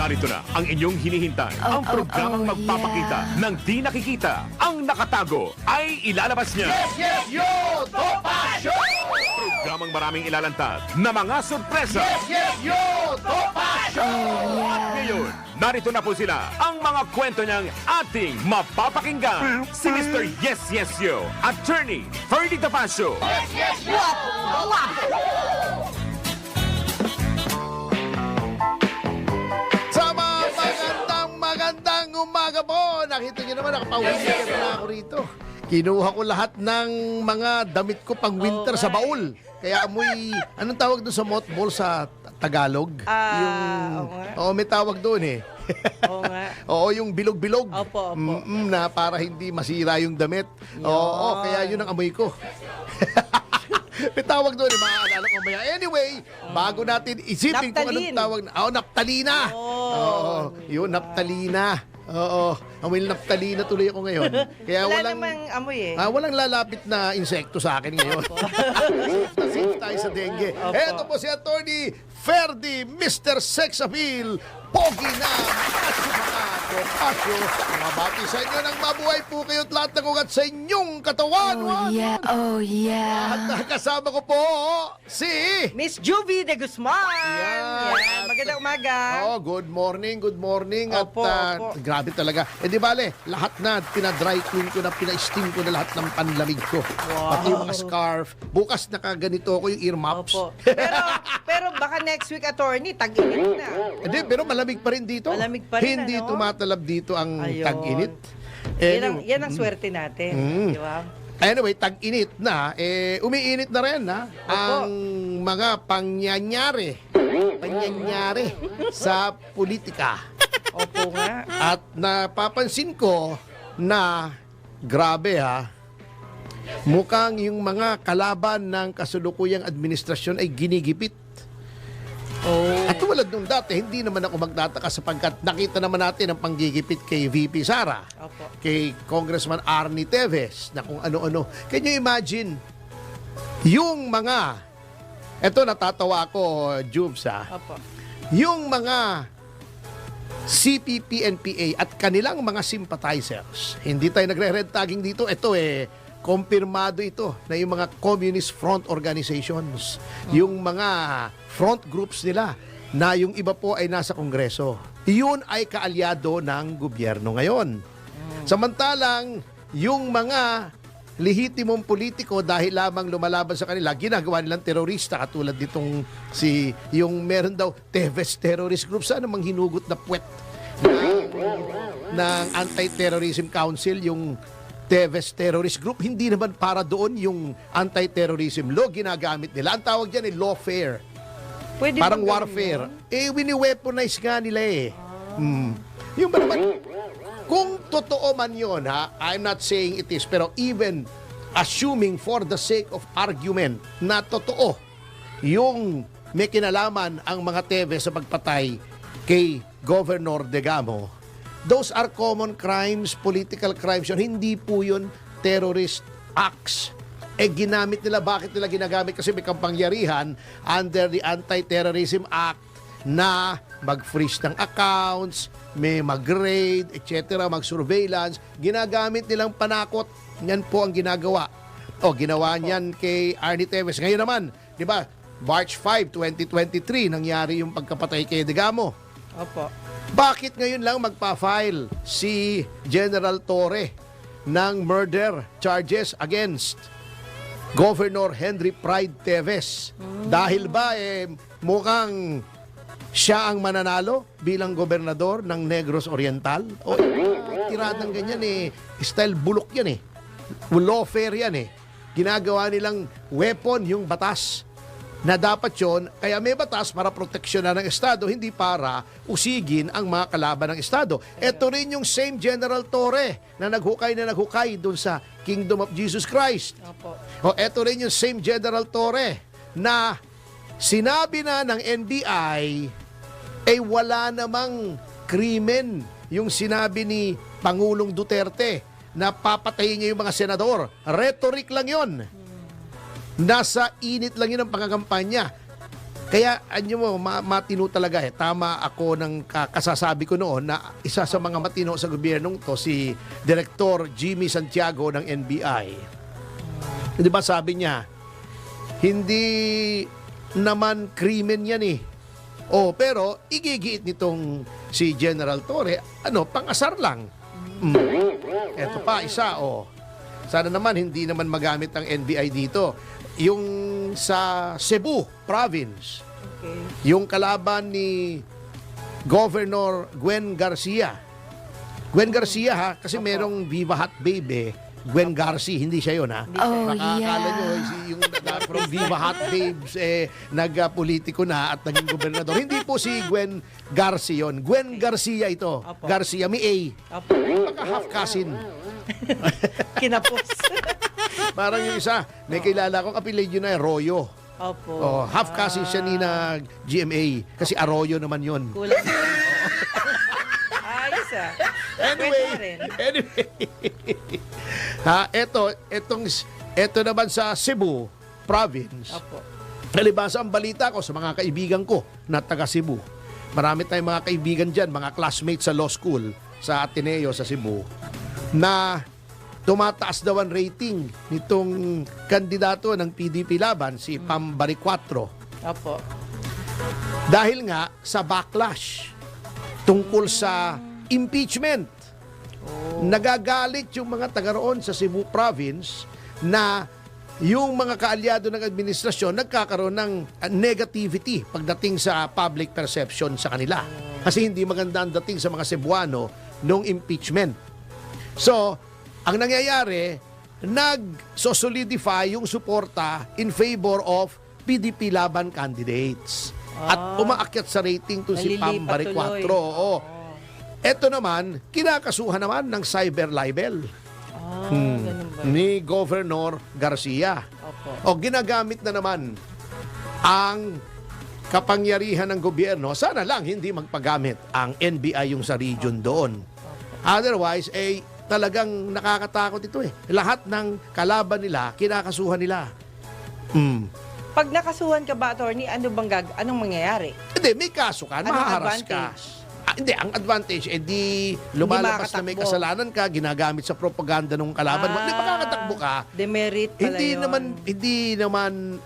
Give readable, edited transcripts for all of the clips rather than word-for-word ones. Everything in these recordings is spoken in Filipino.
Narito na ang inyong hinihintay. Ang programang magpapakita ng di nakikita. Ang nakatago ay ilalabas niya. Yes, yo! Topa Show! Programang maraming ilalantad na mga sorpresa. Yes, yo! Topa Show! At ngayon, narito na po sila. Ang mga kwento niyang ating mapapakinggan. Si Mr. Yes, Yes, Yo, Attorney Ferdy Topacio. Yes, yo! Sama, magandang umaga po. Nakita niyo naman, nakapawinter na ako rito. Kinuha ko lahat ng mga damit ko pang winter sa baul. Kaya amoy, anong tawag doon sa mothball sa Tagalog? oo nga. Oo, may tawag doon eh. Oo nga. Oo, yung bilog-bilog. Opo. Na para hindi masira yung damit. Oo, kaya yun ang amoy ko. May tawag doon, maaalala ko maya. Anyway, bago natin isipin kung anong Naphthalene. tawag. Naptalina. Oo, yun, naptalina. Oo, amoy naptalina tuloy ako ngayon. Kaya Wala walang, namang amoy eh. walang lalapit na insekto sa akin ngayon. Safe tayo sa dengue. Opo. Eto po si Attorney Ferdy, Mr. Sex Appeal, Pogi na, Pasyo. Mabati sa inyo ng mabuhay po kayo at lahat ng ugat sa inyong katawan. Oh yeah. At kasama ko po si... Miss Juvie de Guzman. Yan. Yan. Magandang umaga. Oh, good morning. Opo, At opo. grabe talaga. Eh di bale, lahat na pina-dry clean ko na, pina-steam ko na lahat ng panlamig ko. Pati yung mga scarf. Bukas nakaganito ako yung earmuffs. Opo. Pero baka next week, attorney, tag-init na. Hindi, pero malamig pa rin dito. Malamig pa rin, Hindi ano? tumatalab dito ang Ayun. tag-init. Yan ang swerte natin. Di ba? Anyway, tag-init na, umiinit na rin ha, ang mga pangyayari sa politika. Opo nga. At napapansin ko na grabe ha, mukhang yung mga kalaban ng kasulukuyang administrasyon ay ginigipit. At tulad nung dati, hindi naman ako magtataka sapagkat nakita naman natin ang panggigipit kay VP Sara, Opo. kay Congressman Arnie Teves, na kung ano-ano. Can you imagine, yung mga, eto natatawa ako, Jubes ha, Opo. yung mga CPP, NPA at kanilang mga sympathizers, hindi tayo nagre-red tagging dito, ito kumpirmado ito na yung mga communist front organizations, yung mga front groups nila, na yung iba po ay nasa Kongreso. Yun ay kaalyado ng gobyerno ngayon. Samantalang, yung mga lehitimong politiko dahil lamang lumalaban sa kanila, ginagawa nilang terorista katulad ditong yung meron daw Teves Terrorist Group. Saan namang hinugot na puwet ng Anti-Terrorism Council, yung Teves Terrorist Group? Hindi naman para doon yung anti-terrorism law ginagamit nila. Ang tawag dyan ay lawfare. Pwede Parang bang warfare. gawin Wini-weaponize nga nila Yung ba naman, kung totoo man yun, I'm not saying it is, pero even assuming for the sake of argument na totoo, yung may kinalaman ang mga Teves sa pagpatay kay Governor Degamo, those are common crimes, political crimes yun. Hindi po yun terrorist acts. Ginamit nila, bakit nila ginagamit? Kasi may kampangyarihan under the Anti-Terrorism Act na mag-freeze ng accounts, may mag-raid, etc., mag-surveillance. Ginagamit nilang panakot. Yan po ang ginagawa. Ginawa niyan kay Arnie Teves. Ngayon naman, di ba, March 5, 2023, nangyari yung pagkapatay kay Degamo. Opo. Bakit ngayon lang magpa-file si General Torre ng murder charges against Governor Henry Pride Teves? Dahil ba mukhang siya ang mananalo bilang gobernador ng Negros Oriental? O tiradang ganyan style bulok yan lawfare yan Ginagawa nilang weapon yung batas na dapat yon, kaya may batas para proteksyonan ng Estado, hindi para usigin ang mga kalaban ng Estado. Ito rin yung same General Torre na naghukay dun sa Kingdom of Jesus Christ. Opo. Ito rin yung same General Torre na sinabi na ng NBI wala namang krimen yung sinabi ni Pangulong Duterte na papatayin niya yung mga senador. Rhetoric lang yon. Nasa init lang yun ang pangakampanya. Kaya, anyo mo, matino talaga eh. Tama ako ng kasasabi ko noon na isa sa mga matino sa gobyernong to, si Director Jimmy Santiago ng NBI. Di ba sabi niya, hindi naman krimen yan eh. Pero igigiit nitong si General Torre, pang-asar lang. Eto pa, isa, Sana naman hindi naman magamit ang NBI dito. Yung sa Cebu Province, yung kalaban ni Governor Gwen Garcia. Gwen Garcia ha, kasi merong Viva Hot Babe Gwen Garcia, hindi siya yun ha. Oh, Baka akala yeah. nyo, yung from Viva Hot Babes, nag-politiko na at naging gobernador. Hindi po si Gwen Garcia yun. Gwen Garcia ito. Apo. Garcia, may A. Opo. Baka half cousin. Kinapos. Parang yung isa, may kilala kong apelyido na Arroyo. Opo. Half cousin siya ni na GMA. Kasi Arroyo naman yun. Kulang. Ayos ah. Anyway. Ito naman sa Cebu Province. Opo. Nalibasa ang balita ko sa mga kaibigan ko na taga Cebu. Marami tayong mga kaibigan dyan, mga classmates sa law school sa Ateneo sa Cebu, na tumataas daw ang rating nitong kandidato ng PDP laban, si Pam Baricuatro. Opo. Dahil nga sa backlash tungkol sa impeachment. Nagagalit yung mga taga roon sa Cebu Province na yung mga kaalyado ng administrasyon nagkakaroon ng negativity pagdating sa public perception sa kanila. Kasi hindi maganda ang dating sa mga Cebuano nung impeachment. So, ang nangyayari, nag-solidify yung suporta in favor of PDP laban candidates. At umaakyat sa rating to si Pam Nalilipat Baricuatro. tuloy. Oo. Ito naman, kinakasuhan naman ng cyber libel Ganun ba? ni Governor Garcia. Opo. Ginagamit na naman ang kapangyarihan ng gobyerno. Sana lang hindi magpagamit ang NBI yung sa region doon. Otherwise, talagang nakakatakot ito eh. Lahat ng kalaban nila, kinakasuhan nila. Pag nakasuhan ka ba, attorney, anong mangyayari? Hindi, may kaso ka, Anong mahaharas ka. advantage? Hindi, ang advantage, di lumalabas na may makakatakbo. kasalanan ka, ginagamit sa propaganda ng kalaban mo. Hindi, makakatakbo ka. Demerit pala yun. Hindi naman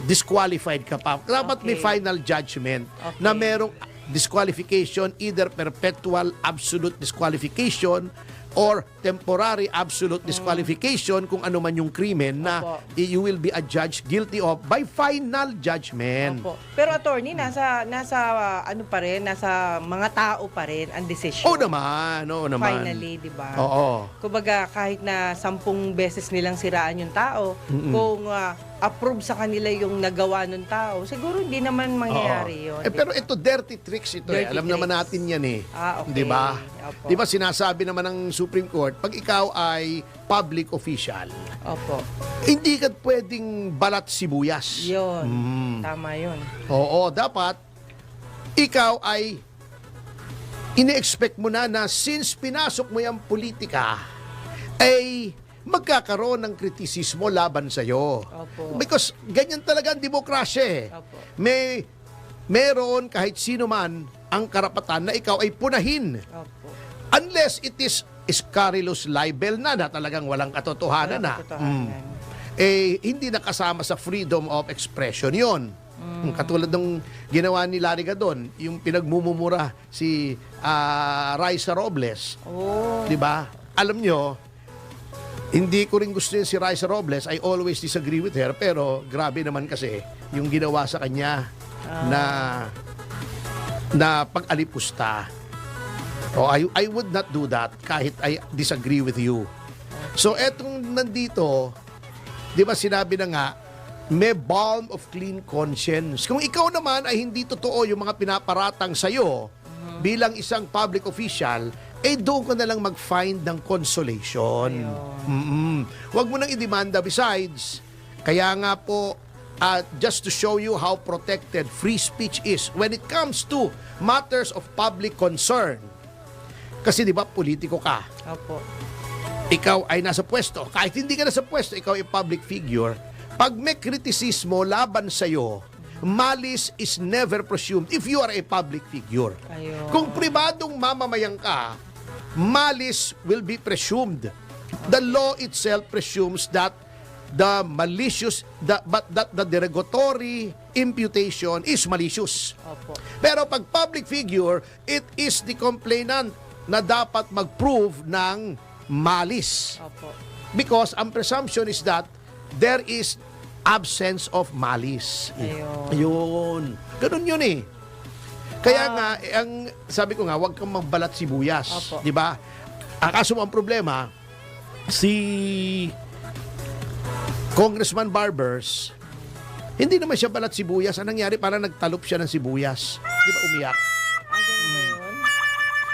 disqualified ka pa. Dapat may Okay. final judgment Okay. na merong disqualification, either perpetual absolute disqualification or temporary absolute disqualification kung ano man yung krimen na Opo. you will be adjudged guilty of by final judgment. Opo. Pero attorney, nasa ano pa rin, nasa mga tao pa rin ang decision. Oo naman. Finally, di ba? Oo. Kumbaga, kahit na 10 beses nilang siraan yung tao, kung approve sa kanila yung nagawa ng tao, siguro hindi naman mangyayari yun. di Pero ba? ito, dirty tricks ito. Dirty Alam naman tricks. natin yan eh. Okay. Di ba? Opo. Di ba sinasabi naman ng Supreme Court, pag ikaw ay public official, Opo. hindi ka pwedeng balat sibuyas. Yun. Tama yun. Oo, dapat ikaw ay ini-expect mo na since pinasok mo yung politika, ay magkakaroon ng kritisismo laban sa'yo. Opo. Because ganyan talaga ang demokrasya eh. Opo. Meron kahit sino man ang karapatan na ikaw ay punahin. Opo. Unless it is scurrilous libel na talagang walang katotohanan na. Walang katotohanan. Hindi nakasama sa freedom of expression yon. Katulad ng ginawa ni Larry Gadon, yung pinagmumumura si Raisa Robles. Oh. Di ba? Alam nyo, hindi ko rin gusto yun si Raisa Robles. I always disagree with her. Pero grabe naman kasi yung ginawa sa kanya na pag-alipusta. I would not do that kahit I disagree with you. So etong nandito, di ba sinabi na nga, may balm of clean conscience. Kung ikaw naman ay hindi totoo yung mga pinaparatang sa'yo bilang isang public official, doon ka na lang mag-find ng consolation. Huwag mo nang idemanda. Besides, kaya nga po, just to show you how protected free speech is when it comes to matters of public concern. Kasi di ba, politiko ka. Opo. Ikaw ay nasa pwesto. Kahit hindi ka nasa pwesto, ikaw ay public figure. Pag may kritisismo laban sa'yo, malice is never presumed if you are a public figure. Ayun. Kung pribadong mamamayan ka, malice will be presumed. The law itself presumes that the malicious, but that the derogatory imputation is malicious. Opo. Pero pag public figure, it is the complainant na dapat mag-prove ng malice. Opo. Because ang presumption is that there is absence of malice. Ayun. Ayun. Ganun yun eh. Kaya nga, ang sabi ko nga, huwag kang magbalat sibuyas. Opo. Di ba? Ang kaso mo ang problema, si Congressman Barbers, hindi naman siya balat sibuyas. Ang nangyari, parang nagtalop siya ng sibuyas. Di ba umiyak? Ang ganun ba yun?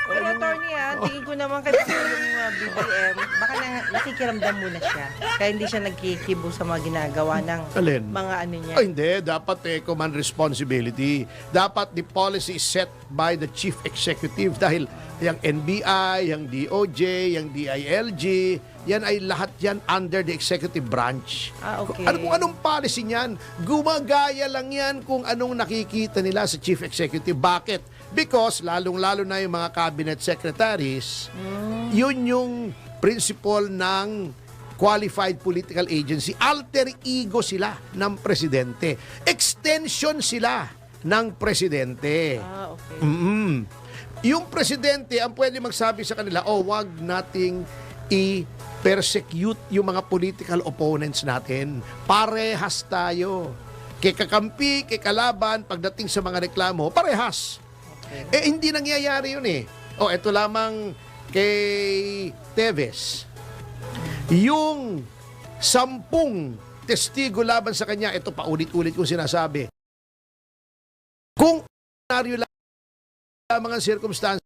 Pero attorney tingin ko naman kasi yung BBM, baka nakikiramdam muna siya. Kaya hindi siya nagkikibo sa mga ginagawa ng Alin? mga ano niya. Oh, hindi. Dapat command responsibility. Dapat the policy is set by the chief executive dahil yung NBI, yung DOJ, yung DILG, yan ay lahat yan under the executive branch. Okay. Kung anong policy niyan, gumagaya lang yan kung anong nakikita nila sa chief executive. Bakit? Because lalong-lalo na yung mga cabinet secretaries, yun yung principle ng qualified political agency. Alter ego sila ng presidente. Extension sila ng presidente. Okay. Yung presidente ang pwede magsabi sa kanila, wag nating i-persecute yung mga political opponents natin. Parehas tayo. Kay kakampi, kay kalaban, pagdating sa mga reklamo, parehas. Okay. Hindi nangyayari yun eh. Ito lamang kay Teves. Yung 10 testigo laban sa kanya, ito paulit-ulit kong sinasabi. Kung senaryo lamang ang circumstance,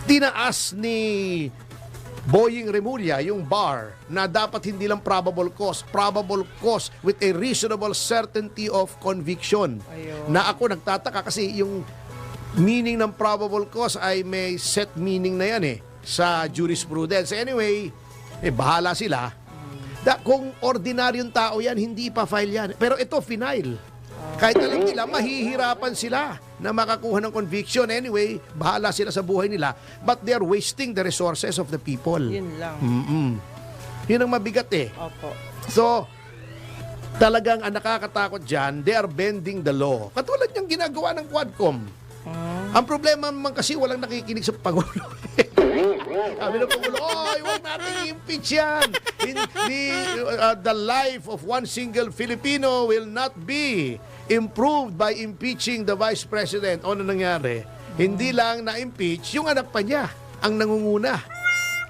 tinaas ni Boying Remulla yung bar na dapat hindi lang probable cause with a reasonable certainty of conviction. Ayun. Na ako nagtataka kasi yung meaning ng probable cause ay may set meaning na yan sa jurisprudence. Anyway, bahala sila. Kung ordinaryong tao yan, hindi pa file yan. Pero ito, final. Kahit alam nila, mahihirapan sila na makakuha ng conviction. Anyway, bahala sila sa buhay nila. But they're wasting the resources of the people. Yun lang. Yun ang mabigat Opo. So, talagang ang nakakatakot dyan, they are bending the law. Katulad yung ginagawa ng Quadcom. Ang problema naman kasi walang nakikinig sa Pangulo. Sabi ng Pangulo, huwag natin i-impeach yan. The life of one single Filipino will not be improved by impeaching the Vice President. Ano nangyari? Hindi lang na-impeach, yung anak pa niya ang nangunguna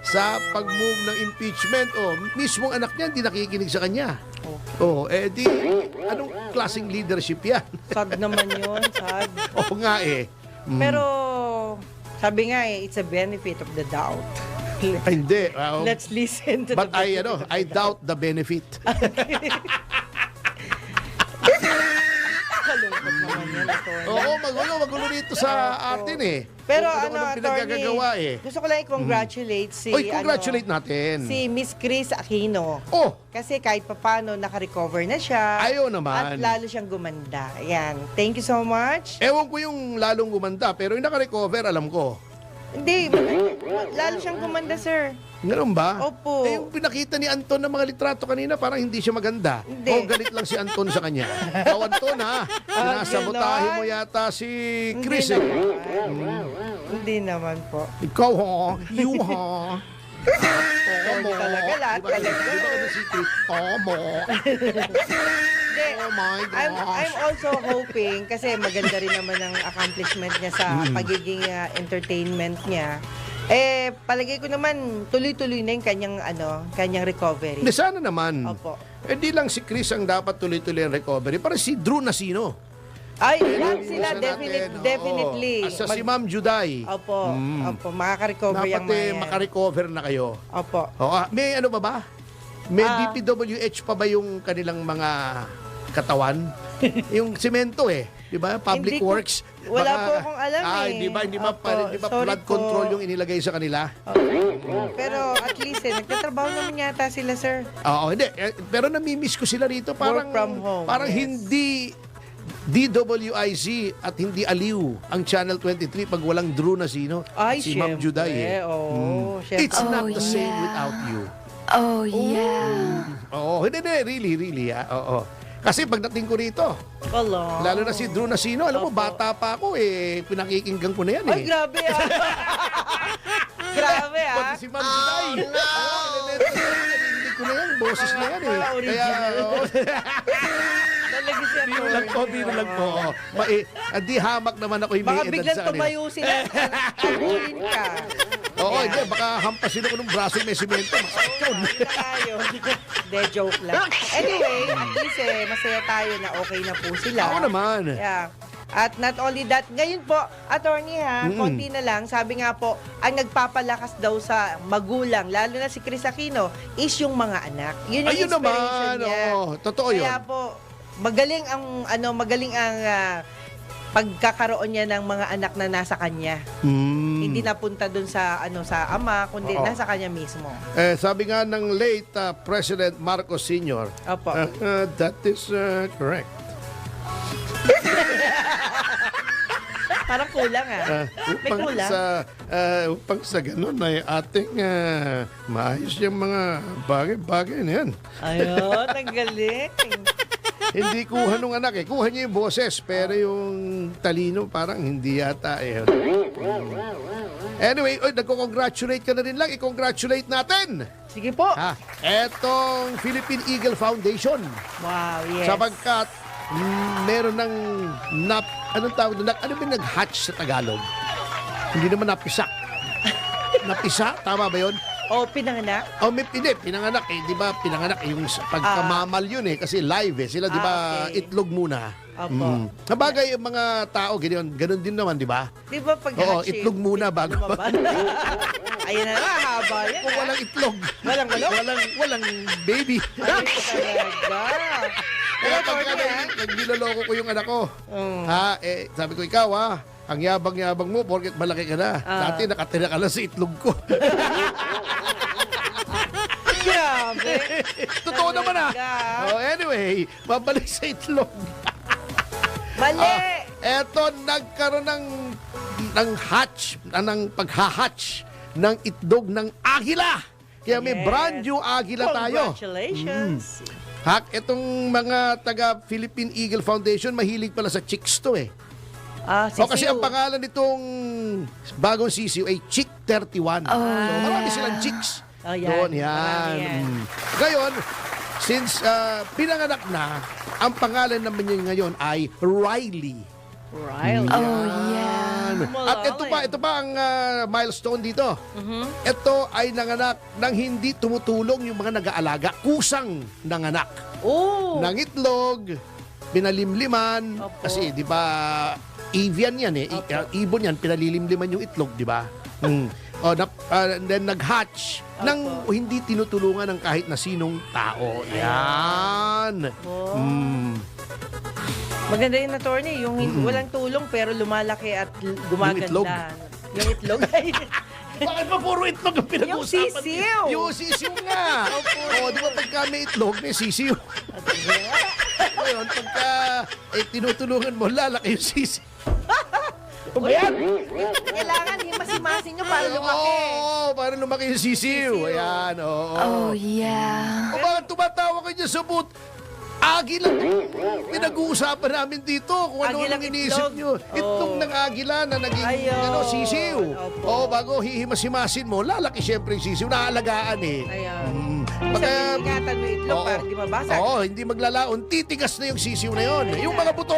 sa pag-move ng impeachment. Mismong anak niya hindi nakikinig sa kanya. Anong klaseng leadership yan? Sad naman yun, sad. Oo nga Pero, sabi nga it's a benefit of the doubt. Ay, hindi. Let's listen to But the benefit. I doubt the benefit. Kalungkot naman yan, attorney. Oo, magulo dito sa atin Pero Kung ano-anong pinagagagawa gusto ko lang i-congratulate si congratulate natin. si Miss Chris Aquino. Kasi kahit papano naka-recover na siya. Ayaw naman. At lalo siyang gumanda. Ayan. Thank you so much. Ewan ko yung lalong gumanda, pero yung naka-recover, alam ko. Hindi, lalo siyang gumanda, sir. Ganun ba? Opo. Yung pinakita ni Anton ng mga litrato kanina, parang hindi siya maganda. Hindi. Galit lang si Anton sa kanya. Ikaw, Anton, sinasabotahe mo yata si Chris. Hindi naman po. Ikaw, you, ha? Attorney talaga, lahat talaga. Di ba ano si Chris? Tomo. Hindi. Oh my gosh. I'm also hoping, kasi maganda rin naman ang accomplishment niya sa pagiging entertainment niya. Palagay ko naman, tuloy-tuloy na yung kanyang recovery. Hindi, sana naman. Opo. Di lang si Chris ang dapat tuloy-tuloy ang recovery. Para si Drew Nasino. Ay, lahat sila, Isa natin, definitely. Sa si Ma'am Juday. Opo, makaka-recover yung Dapat mga yan. makarecover na kayo. Opo. May ano ba? May DPWH pa ba yung kanilang mga katawan. Yung semento di ba? Public Hindi ko- Works. wala po akong alam Hindi ba, hindi ba, Opo, di ba sorry flood po. control yung inilagay sa kanila? Pero at least nagtatrabaho naman yata sila, sir. Oo, hindi. Pero namimiss ko sila rito. Parang, Work from home, parang yes. hindi DWIZ at hindi aliw ang Channel 23 pag walang Drew Nasino. Ay, si Ma'am syempre. Juday. Oo, syempre. It's not Oh, the same yeah. without you. Oh, yeah. Oo, hindi, really, oo. Kasi pagdating ko rito, Wala. lalo na si Drew Nasino, alam mo, Opo. bata pa ako pinakikinggan ko na yan Ay, grabe grabe Pati si Ma'am Juday. Hindi ko na yan, boses na yan Mga Kaya, original. oo. Talaga siya Biro lang po, biro lang po. Di hamak naman ako yung Baka may edad biglang sa kanila. tumayo sila. Tulin ka. Oo, hindi. Baka hampasin ako ng braso may simento. Masakit yun. Tayo. De, joke lang. Anyway, at least masaya tayo na okay na po sila. Ako naman. Yeah. At not only that, ngayon po, attorney konti na lang, sabi nga po, ang nagpapalakas daw sa magulang, lalo na si Chris Aquino, is yung mga anak. Yun yung Ayun inspiration naman. niya. Oo, totoo yun. Kaya po, magaling ang pagkakaroon niya ng mga anak na nasa kanya. Hindi napunta dun sa sa ama, kundi Oo. nasa kanya mismo. Sabi nga ng late President Marcos Sr., Opo. that is correct. Parang kulang May kulang. Upang sa ganun ay ating maayos yung mga bagay-bagay na yan. Ayun, ang galing. Hindi kuha nung anak Kuha niya yung boses, pero yung talino parang hindi yata Anyway, nagko-congratulate ka na rin lang. I-congratulate natin. Sige po. Etong Philippine Eagle Foundation. Wow, yes. Sapagkat meron ng anong tawag doon? Ano ba nag-hatch sa Tagalog? Hindi naman napisak. Napisa? Tama ba yun? O, pinanganak? Hindi, pinanganak di ba? Pinanganak yung pagkamamal yun kasi live sila di ba okay. itlog muna. Opo. Sabagay yung mga tao ganun din naman di ba? Di ba pag Oo, itlog muna bago. Ayun na nga, haba yan. Kung walang itlog. Walang walang baby. Ay, talaga. Kaya Pero, pagka niloloko ko yung anak ko, Mm. sabi ko, ikaw ang yabang-yabang mo, porket malaki ka na. Dati nakatira ka lang sa itlog ko. Grabe. Totoo naman Talaga. Anyway, babalik sa itlog. Mali. Eto, nagkaroon ng paghahatch ng itlog ng agila. Kaya may Yes. brand new agila tayo. Congratulations. Itong mga taga Philippine Eagle Foundation, mahilig pala sa chicks to kasi ang pangalan nitong bagong sisiw ay Chick 31. So marami silang chicks. Oh, yan. Doon, Marami yan. Ngayon, since pinanganak na, ang pangalan naman niya ngayon ay Riley. Riley. Oh, yeah. At ito pa ang milestone dito. Ito ay nanganak nang hindi tumutulong yung mga nag-aalaga. Kusang nanganak. Oh. Ng itlog, pinalimliman. Opo. Kasi di ba, avian yan ibon yan, pinalilimliman yung itlog, di ba? Then nag-hatch nang hindi tinutulungan ng kahit na sinong tao. Yan. Maganda yung attorney, yung walang tulong pero lumalaki at gumaganda. itlog. Yung itlog. Bakit ba puro itlog ang pinag-uusapan? Yung sisiw. Yung sisiw nga. Di ba pagka may itlog, may sisiw. Ngayon, pagka tinutulungan mo, lalaki yung sisiw. Ano ba yan? Kailangan himasimasin nyo para lumaki. Oo, para lumaki yung sisiw. Ayan, oo. Oh, yeah. O bakit tumatawa kayo sa boot? Agila. Pinag-uusapan namin dito kung ano Agilang ang iniisip itlog. nyo. Itlog ng agila na naging Ayun. sisiw. Opo. O bago hihimas-himasin mo, lalaki syempre yung sisiw. Naalagaan Ayan. Baka- ingatan mo yung itlog Oo. para di mabasag. Oo, hindi maglalaon. Titigas na yung sisiw na yon. Yung mga buto.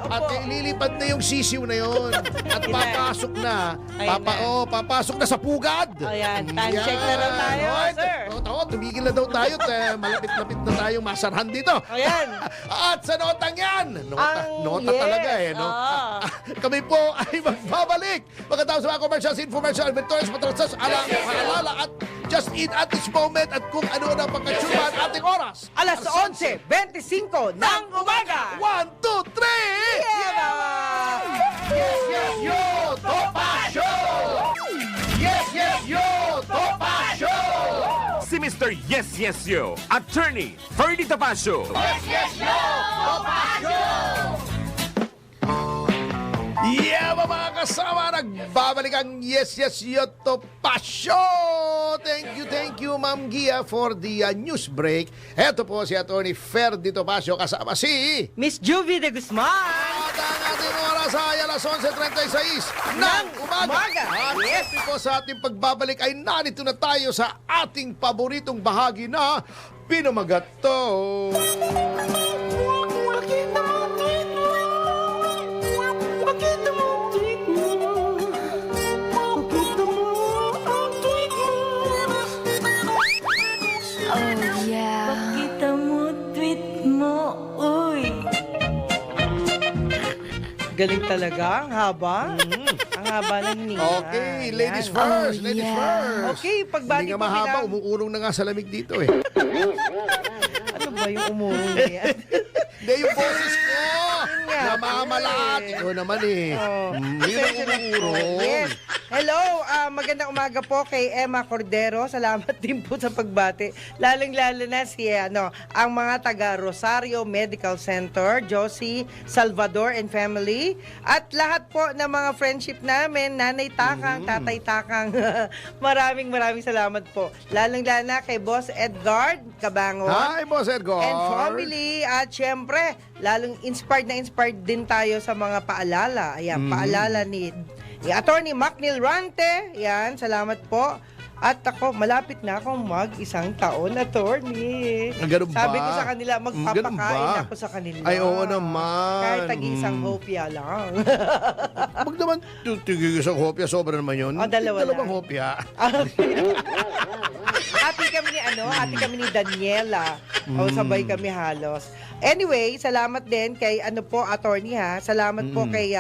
At ililipad na yung sisiw na yon. At papasok na. Ayan na. Papasok na sa pugad. Ayan, time check na raw tayo, sir. Tumigil na daw tayo. Malapit-lapit na tayong masarhan dito. Ayan. At sa notang yan, nota yes. talaga no? Oo. Kami po ay magbabalik. Pagkatapos sa mga commercials, infomercial, inventories, patrasas, paalala at just in at this moment at kung ano na pagkatsuman ating oras? Alas 11:25 ng umaga. 1, 2, 3! Yeah! Yes, yes, yo, Topacio! Yes, yes, yo, Topacio! Si Mr. Yes Yes Yo, Attorney Ferdy Topacio. Yes, yes, yo, Topacio! Yeah, mga kasama, nagbabalik ang Yes, Yes, Yoto Pasyo! Thank you, Ma'am Gia, for the news break. Ito po si Atty. Ferdy Topacio, kasama si... Miss Juvie de Guzman. At ang ating oras ay alas 11:36 ng umaga. At Yes. yes. po sa ating pagbabalik ay narito na tayo sa ating paboritong bahagi na Pinamagato. Oh yeah. Pakita mo, tweet mo, uy. Galing talaga, ang haba. Ang haba ng hininga. Okay, ladies Yan. first, Oh, ladies yeah. first. Okay, pagbati Hindi nga po mahaba, kailangan- umuurong na nga sa lamig dito eh. Ano ba yung umurong niya? Hindi, yung boses ko! nga. Namamalat! Ikaw naman eh. Oh. Yun ang umuurong. Yes. Hello, magandang umaga po kay Emma Cordero. Salamat din po sa pagbati. Lalong-lalo na si ang mga taga Rosario Medical Center, Josie, Salvador and family. At lahat po ng mga friendship namin, Nanay Takang, Tatay Takang. maraming salamat po. Lalong-lalo na kay Boss Edgard Cabangon. Hi, Boss Edgar. And family. At syempre, lalong inspired din tayo sa mga paalala. Ayan, paalala ni Attorney Macnil Rante. Yan, salamat po. At ako, malapit na akong mag-isang taon, attorney. Ganun ba? Sabi ko sa kanila, Ganun magpapakain ba? ako sa kanila. Ay, oo naman. Kahit tag-isang hopya lang. Wag naman tigil isang hopya, sobra naman yun. Oh, dalawa Dalawang lang. hopya. Ate kami ni Daniela. O, sabay kami halos. Anyway, salamat din kay attorney ha. Salamat po kay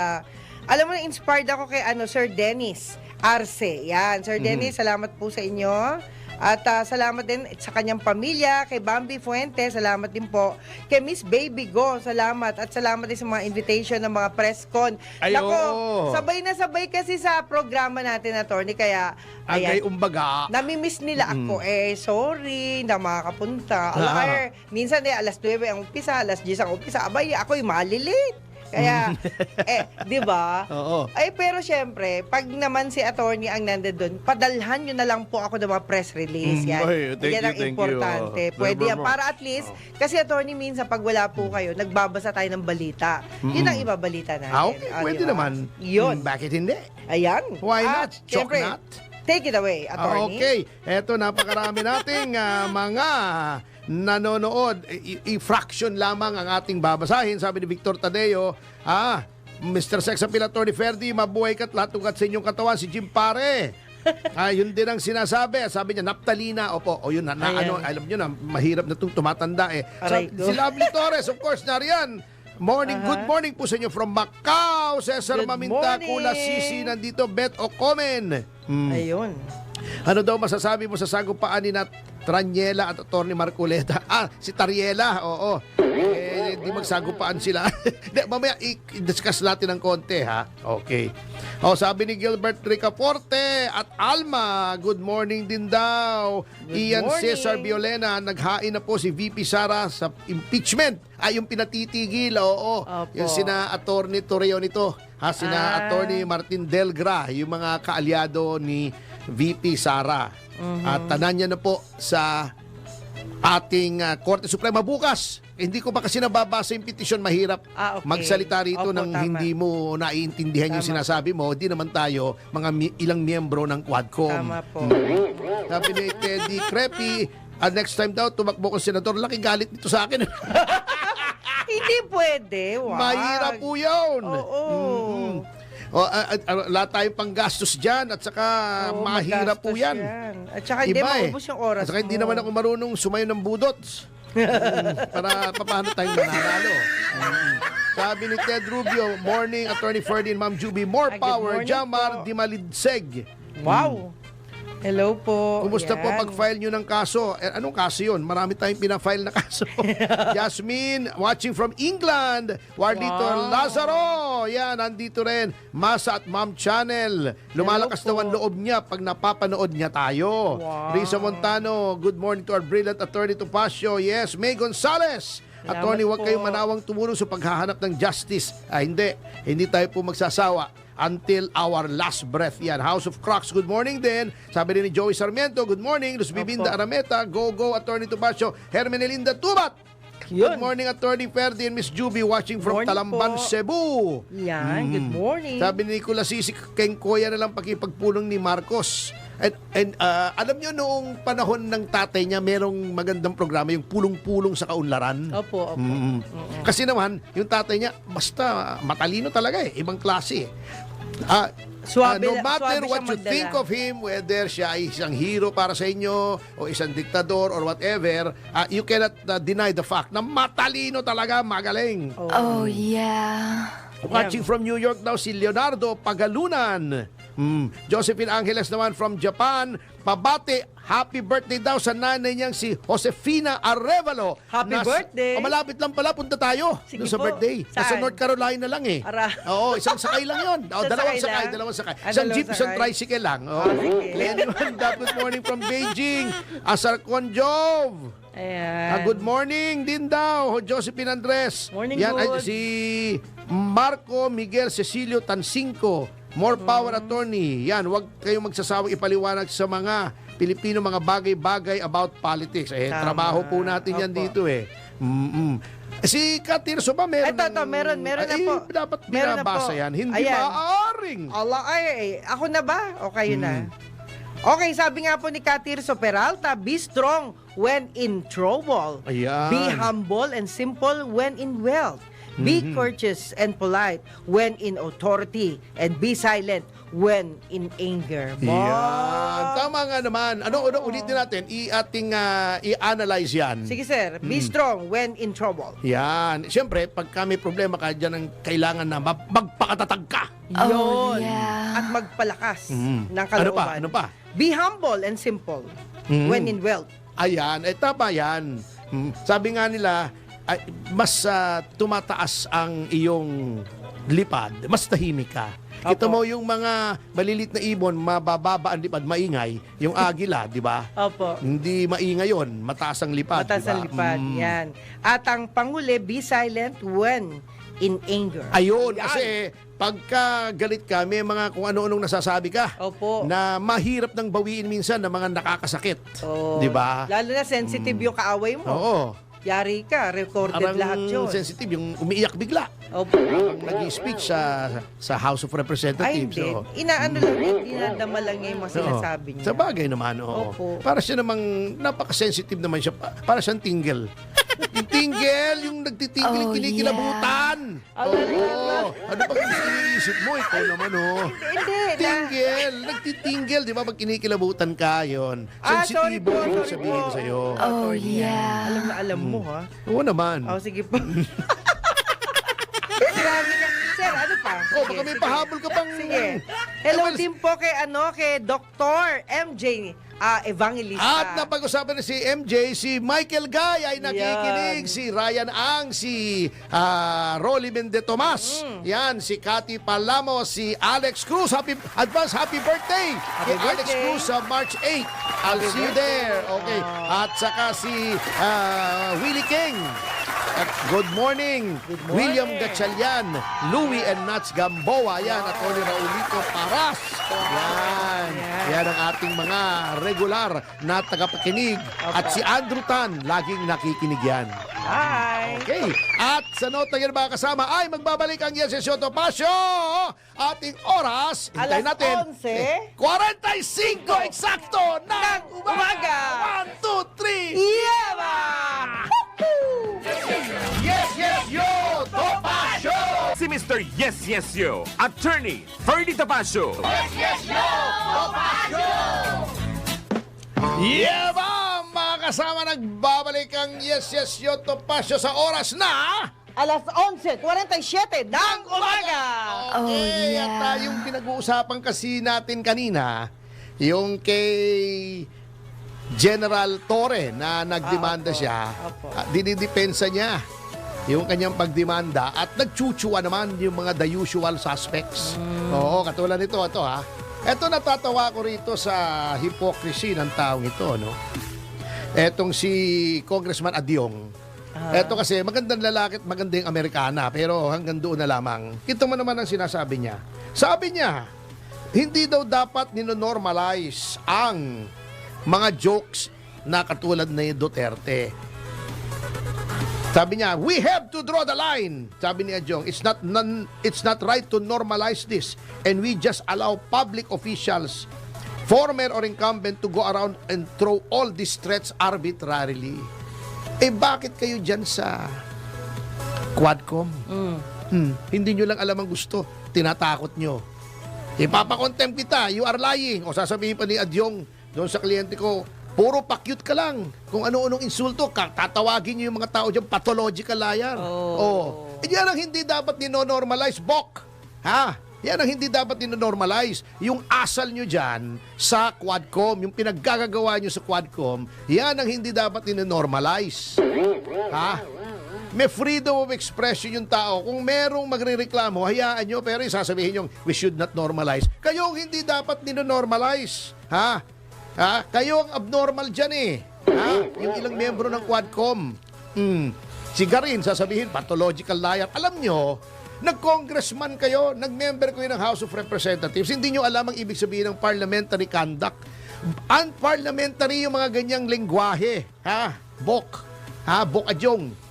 alam mo na inspired ako kay Sir Dennis Arce. Yan, Sir Dennis, salamat po sa inyo. At salamat din sa kanyang pamilya, kay Bambi Fuente, salamat din po. Kay Miss Baby Go, salamat. At salamat din sa mga invitation ng mga press con. Ay, Nako, oo. sabay na sabay kasi sa programa natin, attorney. Kaya, Agay umbaga. namimiss nila ako. Sorry, na makakapunta. Alam, minsan alas 9 ang umpisa, alas 10 ang umpisa. Abay, ako'y malilate. Kaya, di ba? Oo. Ay, pero syempre, pag naman si attorney ang nandun, padalhan nyo na lang po ako ng mga press release. Yan. Ay, thank Yan you, ang thank you. importante. Pwede yan. Para at least, kasi attorney, minsan pag wala po kayo, nagbabasa tayo ng balita. Yun ang ibabalita natin. Okay, pwede di ba? naman. Yun. Bakit hindi? Ayan. Why At, not? Chok syempre, not? take it away, attorney. Okay, eto napakarami nating mga nanonood. I-fraction lamang ang ating babasahin. Sabi ni Victor Tadeo, Mr. Sex Appeal Attorney Ferdy, mabuhay ka't lahat ugat sa inyong katawan, si Jim Pare. Yun din ang sinasabi. Sabi niya, Naptalina. Opo, o yun, Ayan. alam niyo na, mahirap na itong tumatanda eh. Aray ko. Si Lovely Torres, of course, nariyan. Morning, good morning po sa inyo from Macau. Cesar Good Maminta, morning. Kula Sisi, nandito, Bet Ocomen. Ayun. Ano daw masasabi mo sa sagupaan ni Traniela at Atty. Marcoleta? Si Tariela, oo. Di magsagupaan sila. Mamaya i-discuss natin ng konti, ha? Okay. Sabi ni Gilbert Ricaforte at Alma, good morning din daw. Good Ian morning. Cesar Violena, naghain na po si VP Sara sa impeachment. Yung pinatitigil, oo. Opo. Yung sina Atty. Torreo nito, sina Atty. Martin Delgra, yung mga kaalyado ni VP Sara. At tanan niya na po sa ating Korte Suprema bukas. Hindi ko pa kasi nababasa yung petisyon, mahirap Okay. magsalita rito Opo, nang tama. hindi mo naiintindihan yung Tama. sinasabi mo. Di naman tayo mga ilang miyembro ng Quadcom. Tama po. Sabi ni Teddy Creppy, next time daw tumakbo ko senador, laki galit nito sa akin. Hindi pwede. Wag. Mahirap po yun. Oo. Lahat tayong panggastos dyan at saka Oo, mahirap po magastos yan. At saka hindi maubos yung oras At saka hindi mo. naman ako marunong sumayo ng budots. Para paano tayong mananalo. Sabi ni Ted Rubio, morning, Attorney Ferdy and Ma'am Juby, more Good power, morning Jamar po. Dimalidseg. Wow. Hello po. Kumusta po Yan. pag-file nyo ng kaso? Anong kaso yun? Marami tayong pinafile na kaso. Jasmine, watching from England. Wardito Wow. Lazaro. Yan, nandito rin. Masa at Mom Channel. Lumalakas daw Hello ang po. loob niya pag napapanood niya tayo. Wow. Risa Montano, good morning to our brilliant attorney Topacio. Yes, May Gonzales. Salamat Attorney, huwag po. kayong manawang tumulong sa paghahanap ng justice. Hindi tayo po magsasawa until our last breath. Yan, House of Crocs, good morning din. Sabi rin ni Joey Sarmiento, good morning. Luz Bibinda Opo. Arameta, go, Attorney Topacio. Hermenelinda Tubat. Good Yun. morning, Attorney Ferdi and Miss Juby watching from Morning Talamban, po. Cebu. Yan, good morning. Sabi ni Nicolas Sisi, Kengkoya na lang pakipagpulong ni Marcos. And alam nyo noong panahon ng tatay niya, merong magandang programa, yung pulong-pulong sa kaunlaran. Opo. Kasi naman, yung tatay niya, basta matalino talaga eh. Ibang klase eh. Swabe No matter swabe what siyang you magdala. think of him, whether siya ay isang hero para sa inyo o isang diktador or whatever, you cannot deny the fact na matalino talaga, magaling. Oh, yeah. Watching from New York daw si Leonardo Pagalunan. Josephine Angeles naman from Japan. Pabati, happy birthday daw sa nanay niyang si Josefina Arevalo. Happy birthday. Malapit lang pala, punta tayo Sige doon sa po. birthday. Nasa Saan? North Carolina lang eh. Ara. Oo, isang sakay lang yun. Isang Dalawang sakay sakay, lang? dalawang sakay. Ah, Isang dalawang jeep, isang sakay? tricycle lang. Oh. sige. Anyone, good morning from Beijing. Asar Konjov. Ayan. Good morning din daw, Josephine Andres. Morning, Yan ay good. si Marco Miguel Cecilio Tancinco, more power attorney. Yan, wag kayong magsasawang ipaliwanag sa mga Pilipino mga bagay-bagay about politics. Tama. Trabaho po natin yan Opo. dito eh. Si Katirso ba meron? Ito, meron na po. Dapat Meron na binabasa po. yan. Hindi Ayan. maaaring. Ako na ba? O kayo na? Okay, sabi nga po ni Katirso Peralta, be strong when in trouble. Ayan. Be humble and simple when in wealth. Be courteous and polite when in authority. And be silent when in anger. Yan. Tama nga naman. Ulitin natin. I-analyze yan. Sige sir, be strong when in trouble. Yan. Siyempre, pagka may problema ka dyan, ang kailangan na magpakatatag ka. Oh, Yun. yeah. At magpalakas ng Ano kalooban. pa? Be humble and simple when in wealth. Ayan. Tama yan. Sabi nga nila, mas tumataas ang iyong lipad, mas tahimik ka. Kita mo yung mga malilit na ibon, mabababa ang lipad, maingay. Yung agila, di ba? Opo. Hindi maingay yun, mataas ang lipad. Mataas di ba? ang lipad. Yan. At ang panghuli, be silent when in anger. Ayun, Yan. kasi pagka galit ka, may mga kung ano-anong nasasabi ka. Opo. Na mahirap nang bawiin minsan ng mga nakakasakit. Oh, Di ba? Lalo na sensitive yung kaaway mo. Oo. Yari ka, recorded Parang lahat yun. sensitive, yung umiiyak bigla. Opo. Ang nag-speech sa House of Representatives. Ay, hindi. oo. Inaano lang yun, dinadama lang niya yung mga Oo. sinasabi niya. Sa bagay naman, oo. Opo. Para siya namang, napaka-sensitive naman siya. Para siyang tingle. Yung tingle, yung nagtitingle, yung Oh, kinikilabutan. Ala, Oo. Ano pag iniisip mo? Ikaw naman, oh. Hindi. Tingle, nagtitingle, di ba? Pag kinikilabutan ka, yun. Sorry Sensitibo po, yung sorry sabihin po. sa'yo. Oh, yeah. Alam na alam mo, ha? Oo naman. Oh, sige po. Grabe ka. Sir, ano pa? Oh, baka may pahabol ka pang... Sige. Hello well, din po kay Dr. MJ Evangelista. At napag-usapan na si MJ, si Michael Guy ay nakikinig, Yan. si Ryan Ang, si Rolly Mende Tomas, yan, si Cathy Palamo, si Alex Cruz, happy birthday! Kay Alex birthday. Cruz sa March 8. I'll see you there. Okay. At saka si Willie King. At good morning, William Gatchalian, Louie and Nats Gamboa, yan, at Tony Raulito Paras. Yan. Yan ang ating mga regular na tagapakinig. At si Andrew Tan, laging nakikinig yan. Hi. Okay. At sa nota yan mga kasama ay magbabalik ang Yes Yes Yo Topacio. Ating oras, hintayin Alas natin. 11. 45 eksakto ng umaga. 1, 2, 3. Yaba! Yes, yes, yo! Topacio! Si Mr. Yes Yes Yo, Attorney Ferdy Topacio. Yes, yes, yo! Topacio! Yeah ba, mga kasama, nagbabalik ang Yes Yes Yo Topacio sa oras na... Alas 11:47 ng umaga. Oh, Okay, yeah. at yung pinag-uusapan kasi natin kanina, yung kay General Torre na nagdemanda opo. siya, Opo. dinidepensa niya yung kanyang pagdemanda at nagchuchua naman yung mga the usual suspects. Oo, katulad nito, ito ha. Ito natatawa ko rito sa hypocrisy ng taong ito, no? Etong si Congressman Adyong. Eto kasi magandang lalaki at magandang Amerikana pero hanggang doon na lamang. Kita mo naman ang sinasabi niya. Sabi niya, hindi daw dapat ninonormalize ang mga jokes na katulad ni Duterte. Sabi niya, we have to draw the line. Sabi ni Adjong, it's not right to normalize this and we just allow public officials, former or incumbent, to go around and throw all these threats arbitrarily. Eh bakit kayo dyan sa Quadcom? Hindi nyo lang alam ang gusto, tinatakot nyo. Ipapakontempt kita, you are lying. O sasabihin pa ni Adjong doon sa kliyente ko, puro pa-cute ka lang. Kung ano-anong insulto, tatawagin nyo yung mga tao dyan, pathological liar. Oh. Eh, yan ang hindi dapat ninonormalize, Bok. Ha? Yan ang hindi dapat ninonormalize. Yung asal nyo dyan sa Quadcom, yung pinaggagawa nyo sa Quadcom, yan ang hindi dapat ninonormalize. Ha? May freedom of expression yung tao. Kung merong magrereklamo, hayaan nyo, pero sasabihin nyo, we should not normalize. Kayo hindi dapat ninonormalize. Ha? Ha? Kayo ang abnormal dyan eh. Ha? Yung ilang membro ng Quadcom. Si Garin, sasabihin, pathological liar. Alam nyo, nag-congressman kayo, nag-member kayo ng House of Representatives, hindi nyo alam ang ibig sabihin ng parliamentary conduct. Unparliamentary yung mga ganyang lengguwahe. Ha? Bok. Ha? Bok Adjong.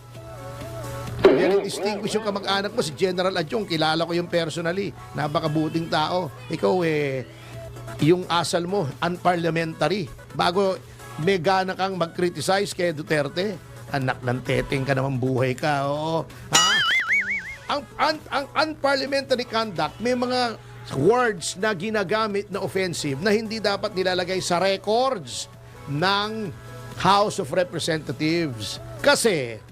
Very distinguished yung kamag-anak mo, si General Adjong. Kilala ko yung personally. Napakabuting tao. Ikaw yung asal mo, unparliamentary. Bago may gana kang mag-criticize kay Duterte, anak ng teteng ka naman, buhay ka. Oo. Ha? Ang unparliamentary conduct, may mga words na ginagamit na offensive na hindi dapat nilalagay sa records ng House of Representatives. Kasi,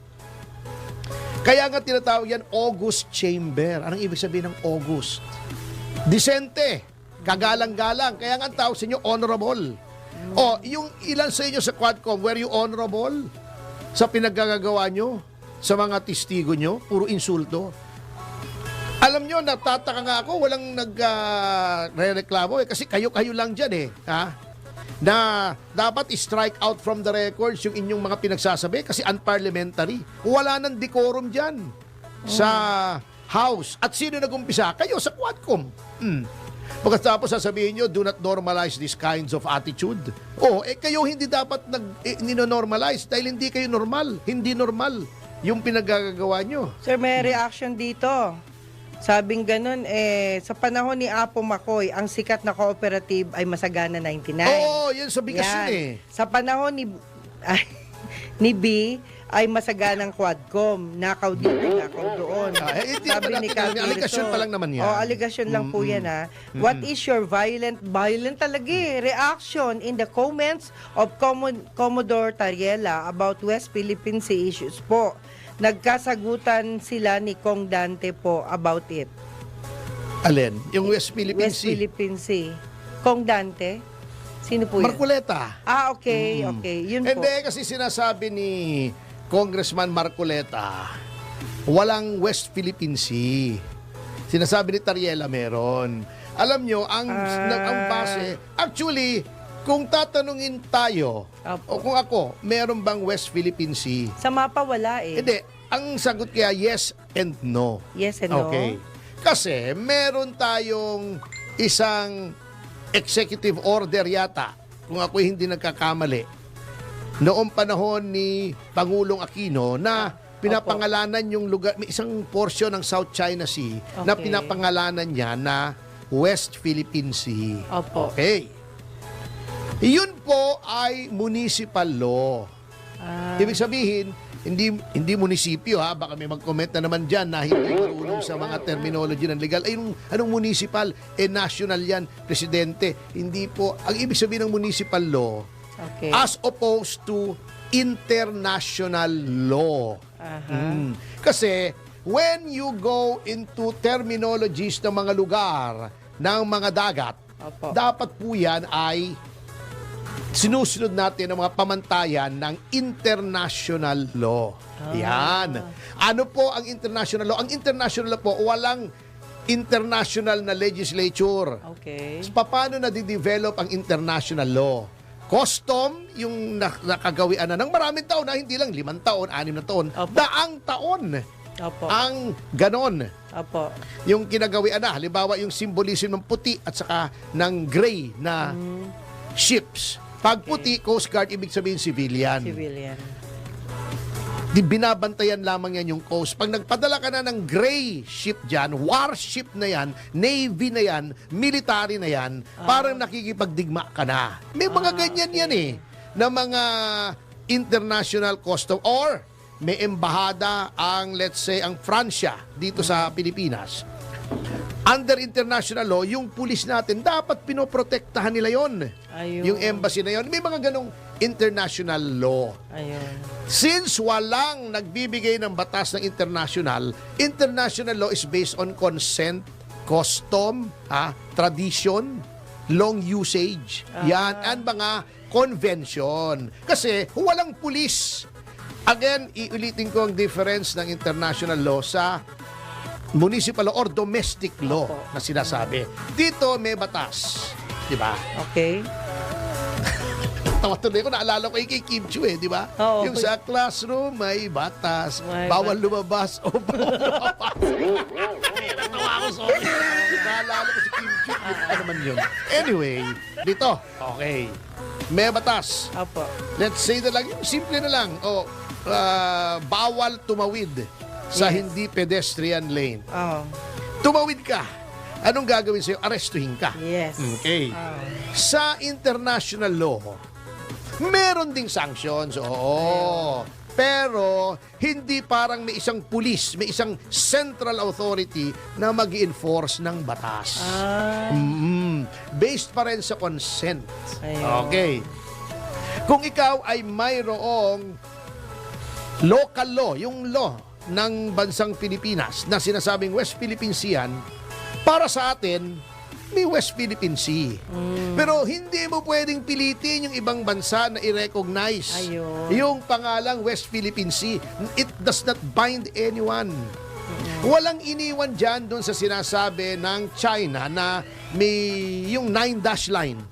kaya nga tinatawag yan August Chamber. Anong ibig sabihin ng August? Disente. Kagalang-galang. Kaya nga ang tawag sa inyo, honorable. O, yung ilan sa inyo sa Quadcom, were you honorable? Sa pinaggagawa nyo? Sa mga testigo nyo? Puro insulto. Alam nyo, natataka nga ako, walang nag-reklamo kasi kayo-kayo lang dyan eh. Ha? Na dapat strike out from the records yung inyong mga pinagsasabi kasi unparliamentary. Wala nang decorum dyan sa House. At sino nag-umpisa? Kayo sa Quadcom. Pagkatapos sasabihin nyo, do not normalize these kinds of attitude. Kayo hindi dapat nino-normalize dahil hindi kayo normal. Hindi normal yung pinagagagawa nyo. Sir, may reaction dito. Sabing ganun, sa panahon ni Apo Makoy, ang sikat na cooperative ay Masagana 99. Yan sa bigas yun eh. Sa panahon ni B, ay masaganang Quadcom. Nakaw dito, nakaw doon. Sabi ni Cathy, aligasyon pa lang naman yan. Aligasyon lang po yan ha. What is your violent talaga reaction in the comments of Commodore Tariela about West Philippine Sea issues po? Nagkasagutan sila ni Kong Dante po about it. Alin? Yung West Philippine West Sea? Philippine Sea. Kong Dante? Sino po yan? Marcoleta. Okay. Yun po. Hindi, kasi sinasabi ni Congressman Marcoleta, walang West Philippine Sea. Sinasabi ni Tariela meron. Alam nyo, ang base, actually, kung tatanungin tayo, o kung ako, meron bang West Philippine Sea? Sa mapa wala eh. Hindi. Ang sagot kaya, yes and no. Yes and no? Okay. Kasi meron tayong isang executive order yata, kung ako hindi nagkakamali, noong panahon ni Pangulong Aquino na pinapangalanan yung lugar, may isang portion ng South China Sea na pinapangalanan niya na West Philippine Sea. Opo. Okay. Yun po ay municipal law. Ibig sabihin, hindi munisipyo ha, baka may mag-comment na naman dyan na hindi marunong sa mga terminology ng legal. Ay, anong municipal? National yan, presidente. Hindi po. Ang ibig sabihin ng municipal law, as opposed to international law. Kasi, when you go into terminologies ng mga lugar, ng mga dagat, Opo. dapat po yan ay sinusunod natin ang mga pamantayan ng international law. Yan. Ano po ang international law? Ang international law po, walang international na legislature. Okay. Paano na-develop ang international law? Custom, yung nakagawian na ng maraming taon, na hindi lang 5 taon, 6 na taon, Opo. daang taon Opo. ang ganon. Opo. Yung kinagawian na, halimbawa yung symbolism ng puti at saka ng gray na ships. Pag puti, Coast Guard, ibig sabihin civilian. Civilian. Di binabantayan lamang yan yung coast. Pag nagpadala ka na ng gray ship dyan, warship na yan, navy na yan, military na yan, parang nakikipagdigma ka na. May mga ganyan yan eh, na mga international custom or may embahada ang, let's say, ang Francia dito sa Pilipinas. Under international law, yung pulis natin, dapat pinoprotektahan nila yon. Ayun. Yung embassy na yon. May mga ganong international law. Ayun. Since walang nagbibigay ng batas ng international law is based on consent, custom, tradition, long usage. Yan, and mga convention. Kasi walang pulis. Again, iulitin ko ang difference ng international law sa municipal law or domestic law na sinasabi. Dito may batas. Diba? Okay. Tawa tuloy ko, naalala ko kay Kim Chiu di ba? Oo. Yung sa classroom, may batas. May bawal lumabas o bawal lumabas. Natawa ko, sorry. Naalala ko si Kim Chiu. Ano naman yun? Anyway, dito, okay. May batas. Opo. Let's say na lang, yung simple na lang, bawal tumawid sa Yes. hindi pedestrian lane. Oh. Tumawid ka. Anong gagawin sa'yo? Arestuhin ka. Yes. Okay. Oh. Sa international law, meron ding sanctions, oo. Pero, hindi parang may isang pulis, may isang central authority na mag-enforce ng batas. Based pa rin sa consent. Ayun. Okay. Kung ikaw ay mayroong local law, yung law ng bansang Pilipinas na sinasabing West Philippine Sea, para sa atin, may West Philippine Sea. Pero hindi mo pwedeng pilitin yung ibang bansa na i-recognize Ayun. yung pangalang West Philippine Sea. It does not bind anyone. Walang iniwan dyan doon sa sinasabi ng China na may yung 9-dash line.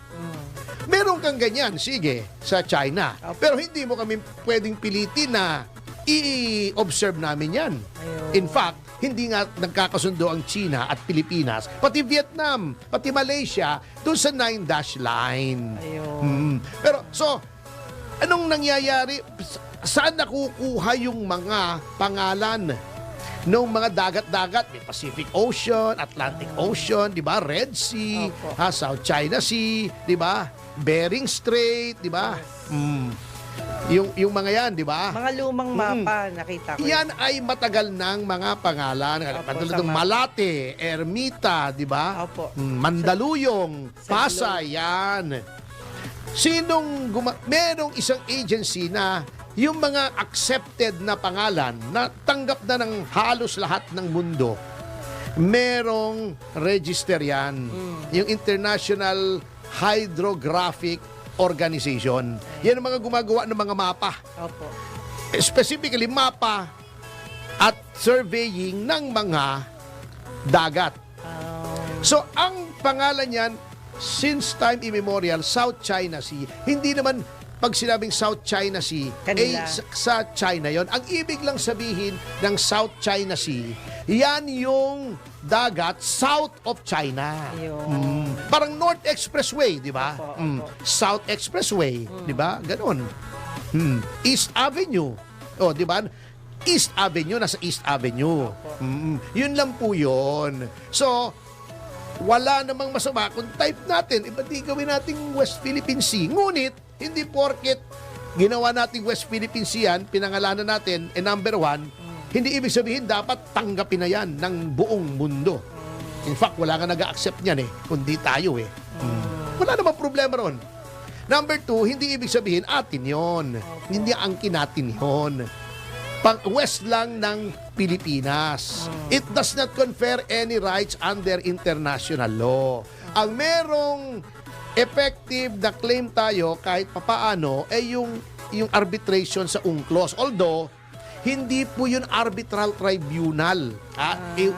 Meron kang ganyan, sige, sa China. Pero hindi mo kami pwedeng pilitin na i-observe namin yan. Ayun. In fact, hindi nga nagkakasundo ang China at Pilipinas, pati Vietnam, pati Malaysia, doon sa 9-dash line. Ayun. Pero, so, anong nangyayari? Saan nakukuha yung mga pangalan ng mga dagat-dagat? May Pacific Ocean, Atlantic Ocean, di ba? Red Sea, Opo. South China Sea, di ba? Bering Strait, di ba? Yung mga yan, di ba? Mga lumang mapa, nakita ko. Yan ay matagal ng mga pangalan. Katulad ng sama. Malate, Ermita, di ba? Opo. Mandaluyong, Sa Pasay, yan. Merong isang agency na yung mga accepted na pangalan na tanggap na ng halos lahat ng mundo, merong register yan. Yung International Hydrographic Organization. Yan ang mga gumagawa ng mga mapa. Opo. Specifically, mapa at surveying ng mga dagat. So, ang pangalan yan, since time immemorial, South China Sea. Hindi naman pag sinabing South China Sea, Kanila. sa China yon. Ang ibig lang sabihin ng South China Sea, yan yung dagat south of China. Ayun. Parang North Expressway, di ba? Opo, opo. South Expressway, di ba? Ganon. East Avenue. O, di ba? East Avenue, nasa East Avenue. Yun lang po yun. So, wala namang masama kung type natin, iba di gawin nating West Philippine Sea. Ngunit, hindi porket ginawa nating West Philippine Sea yan, pinangalanan natin, number 1, hindi ibig sabihin dapat tanggapin na yan ng buong mundo. In fact, wala nga nag-accept niyan kundi tayo Wala namang problema ron. Number 2, hindi ibig sabihin atin yon. Hindi angkin natin yon. Pang-west lang ng Pilipinas. It does not confer any rights under international law. Ang merong effective na claim tayo kahit papaano ay yung arbitration sa UNCLOS. Although, hindi po yun arbitral tribunal.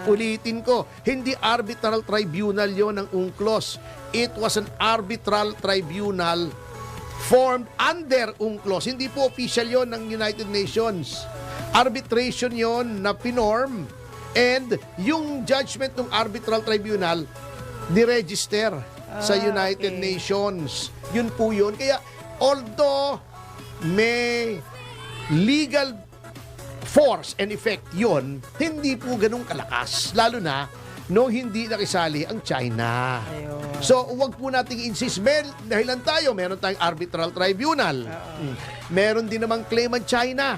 Ulitin ko, hindi arbitral tribunal yon ng UNCLOS. It was an arbitral tribunal formed under UNCLOS. Hindi po official yon ng United Nations. Arbitration yon na pinorm, and yung judgment ng arbitral tribunal ni-register sa United Nations. Yun po yun. Kaya, although may legal force and effect yun, hindi po ganun kalakas. Lalo na nung hindi nakisali ang China. Ayun. So, wag po nating insist. Dahilan tayo, meron tayong arbitral tribunal. Meron din namang claim ang China.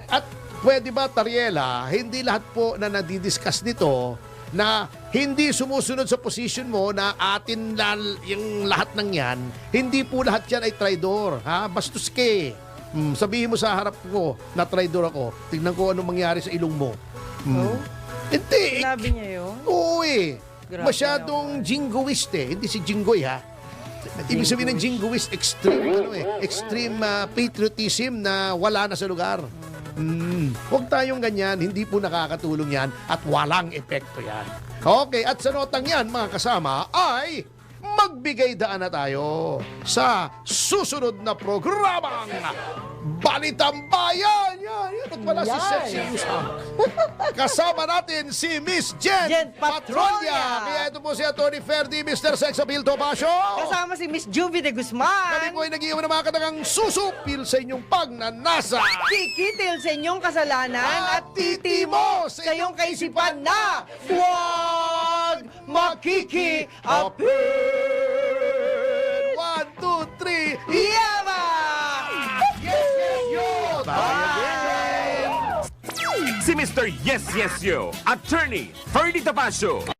At pwede ba, Tariela, hindi lahat po na nadidiscuss nito na hindi sumusunod sa position mo na atin yung lahat ng yan, hindi po lahat yan ay traidor. Bastos ke. Sabihin mo sa harap ko na traidor ako. Tignan ko anong mangyari sa ilong mo. Hindi. Sinabi niya yun? Oo eh. Grabe Masyadong jingoist eh. Hindi si Jinggoy ha. Ibig sabihin ng jingoist, extreme patriotism na wala na sa lugar. Huwag tayong ganyan, hindi po nakakatulong yan at walang epekto yan. Okay, at sa notang yan mga kasama ay magbigay daan na tayo sa susunod na programang Balitang Bayan. Yan. At wala si Sexy Usang. Kasama natin si Miss Jen Patrolia. Kaya ito po si Atty. Ferdy, Mr. Sex Appeal Topacio. Kasama si Miss Juvie de Kami Guzman. po ay nag-iwan ng mga katagang susupil sa inyong pagnanasa. Kikitil sa inyong kasalanan at titi mo sa iyong kaisipan na huwag makiki-apil. 1, 2, 3, Yama! Si Mr. Yes Yes Yo, Attorney Ferdy Topacio.